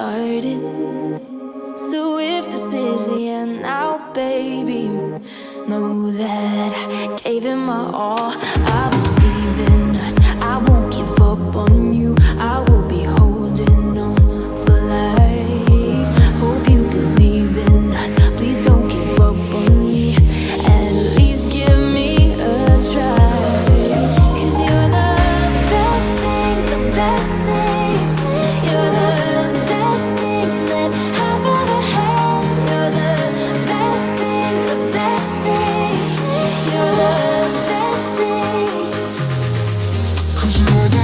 started. So if this is the end now, baby, know that I gave it my all. I believe in us, I won't give up on you. I will be holding on for life. Hope you believe in us, please don't give up on me. At least give me a try. 'Cause you're the best thing, the best thing. You're the best thing that I've ever had. You're the best thing, the best thing. You're the best thing. 'Cause you're the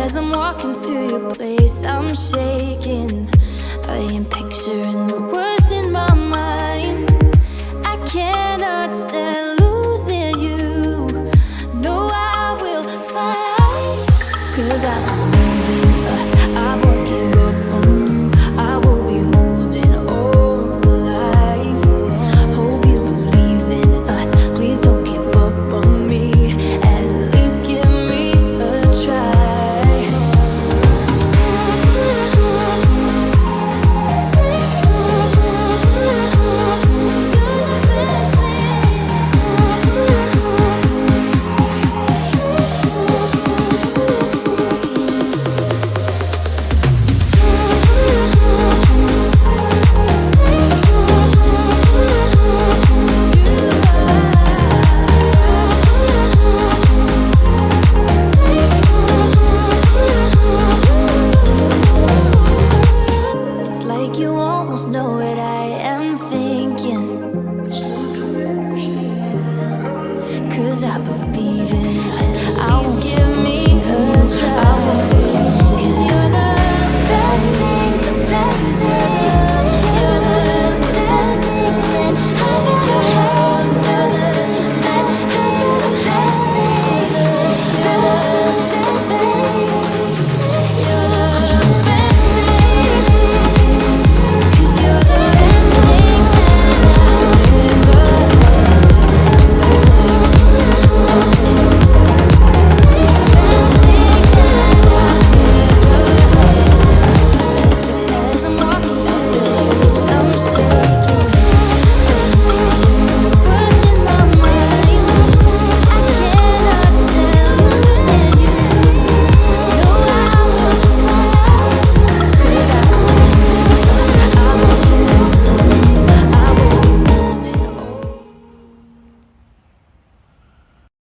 As I'm walking to your place, I'm shaking. I am picturing the world